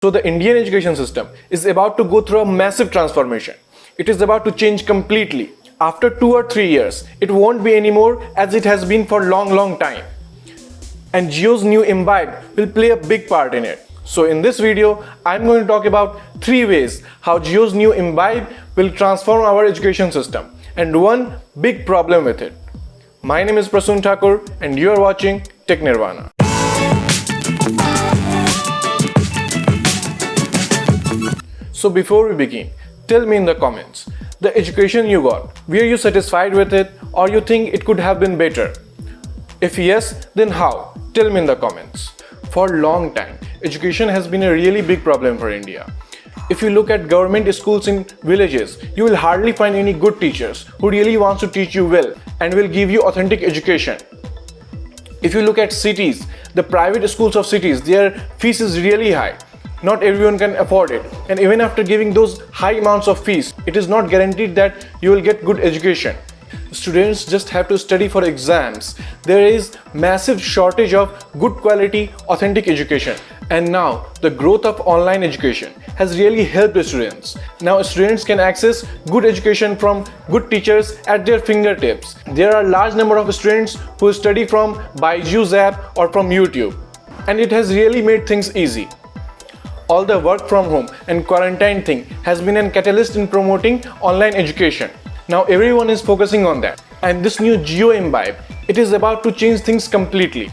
So the Indian education system is about to go through a massive transformation. It is about to change completely. After 2 or 3 years, it won't be anymore as it has been for long time. And Jio's new Imbibe will play a big part in it. So in this video, I'm going to talk about 3 ways how Jio's new Imbibe will transform our education system and one big problem with it. My name is Prasoon Thakur and you are watching Tech Nirvana. So before we begin, tell me in the comments, the education you got, were you satisfied with it or you think it could have been better? If yes, then how? Tell me in the comments. For a long time, education has been a really big problem for India. If you look at government schools in villages, you will hardly find any good teachers who really wants to teach you well and will give you authentic education. If you look at cities, the private schools of cities, their fees is really high. Not everyone can afford it, and even after giving those high amounts of fees, it is not guaranteed that you will get good education. Students just have to study for exams. There is massive shortage of good quality, authentic education. And now the growth of online education has really helped the students. Now students can access good education from good teachers at their fingertips. There are a large number of students who study from Byju's app or from YouTube, and it has really made things easy. All the work from home and quarantine thing has been a catalyst in promoting online education. Now everyone is focusing on that. And this new Jio Imbibe, it is about to change things completely.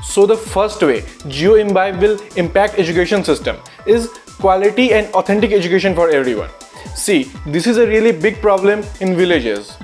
So the first way Jio Imbibe will impact education system is quality and authentic education for everyone. See, this is a really big problem in villages.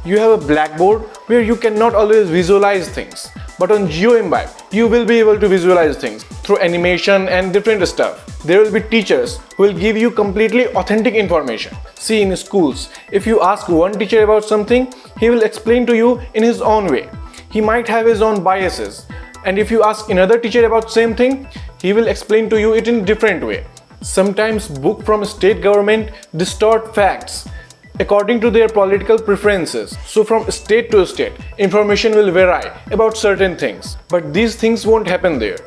You have a blackboard where you cannot always visualize things. But on Jio Imbibe, you will be able to visualize things through animation and different stuff. There will be teachers who will give you completely authentic information. See, in schools, if you ask one teacher about something, he will explain to you in his own way. He might have his own biases. And if you ask another teacher about same thing, he will explain to you it in different way. Sometimes book from state government distort facts according to their political preferences. So from state to state, information will vary about certain things. But these things won't happen there.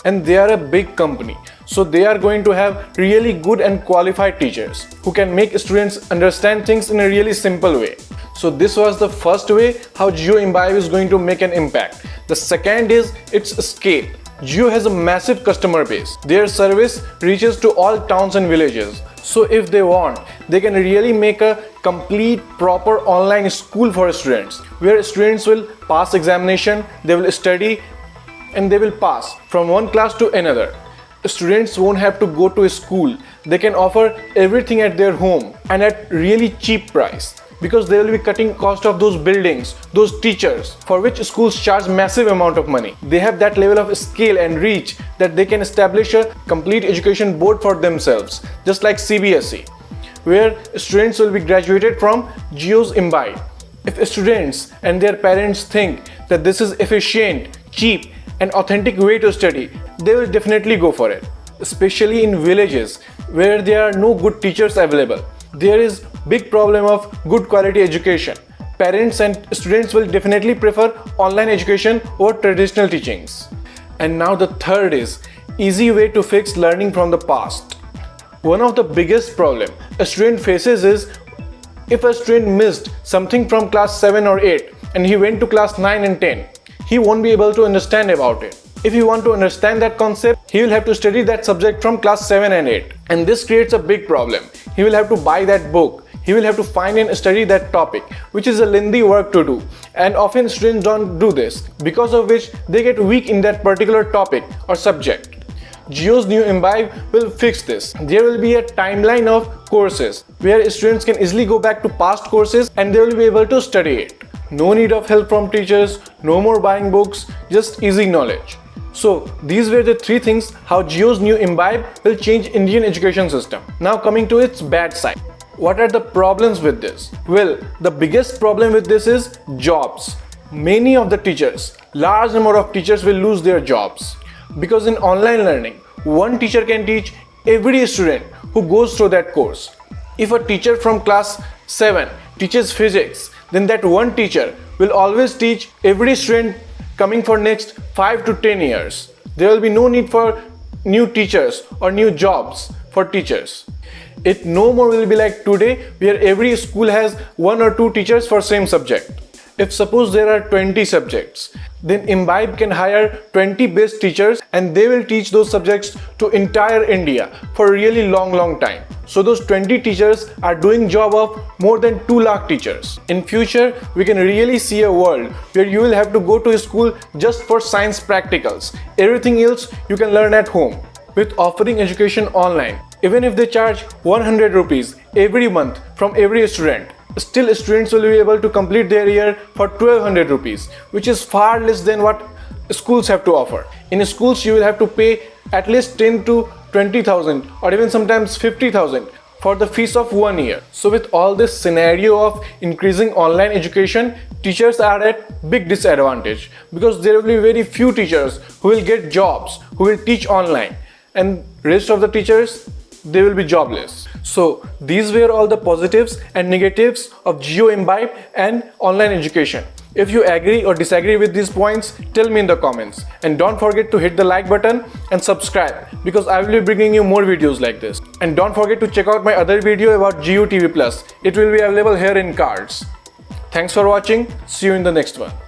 And they are a big company, so they are going to have really good and qualified teachers who can make students understand things in a really simple way. So this was the first way how Jio Imbibe is going to make an impact. The second is its scale. Jio has a massive customer base. Their service reaches to all towns and villages. So if they want, they can really make a complete proper online school for students, where students will pass examination, they will study, and they will pass from one class to another. Students won't have to go to a school. They can offer everything at their home and at really cheap price, because they will be cutting cost of those buildings, those teachers, for which schools charge massive amount of money. They have that level of scale and reach that they can establish a complete education board for themselves, just like CBSE, where students will be graduated from Jio's Imbibe. If students and their parents think that this is efficient, cheap, and authentic way to study, they will definitely go for it. Especially in villages where there are no good teachers available, there is big problem of good quality education. Parents and students will definitely prefer online education over traditional teachings. And now the third is easy way to fix learning from the past. One of the biggest problem a student faces is if a student missed something from class 7 or 8 and he went to class 9 and 10, he won't be able to understand about it. If you want to understand that concept, he will have to study that subject from class 7 and 8. And this creates a big problem. He will have to buy that book. He will have to find and study that topic, which is a lengthy work to do. And often students don't do this, because of which they get weak in that particular topic or subject. Jio's new Imbibe will fix this. There will be a timeline of courses where students can easily go back to past courses and they will be able to study it. No need of help from teachers, no more buying books, just easy knowledge. So these were the 3 things how Jio's new Imbibe will change Indian education system. Now coming to its bad side. What are the problems with this? Well, the biggest problem with this is jobs. Many of the teachers, large number of teachers will lose their jobs. Because in online learning, one teacher can teach every student who goes through that course. If a teacher from class 7 teaches physics, then that one teacher will always teach every student coming for next 5 to 10 years. There will be no need for new teachers or new jobs for teachers. It no more will be like today where every school has 1 or 2 teachers for same subject. If suppose there are 20 subjects, then Imbibe can hire 20 best teachers and they will teach those subjects to entire India for a really long time. So those 20 teachers are doing job of more than 2 lakh teachers. In future, we can really see a world where you will have to go to a school just for science practicals. Everything else you can learn at home. With offering education online, even if they charge 100 rupees every month from every student, still students will be able to complete their year for 1200 rupees, which is far less than what schools have to offer. In schools, you will have to pay at least 10 to 20,000 or even sometimes 50,000 for the fees of 1 year. So with all this scenario of increasing online education, teachers are at big disadvantage because there will be very few teachers who will get jobs, who will teach online, and rest of the teachers, they will be jobless. So these were all the positives and negatives of Jio Imbibe and online education. If you agree or disagree with these points, tell me in the comments. And don't forget to hit the like button and subscribe because I will be bringing you more videos like this. And don't forget to check out my other video about Jio TV Plus. It will be available here in cards. Thanks for watching. See you in the next one.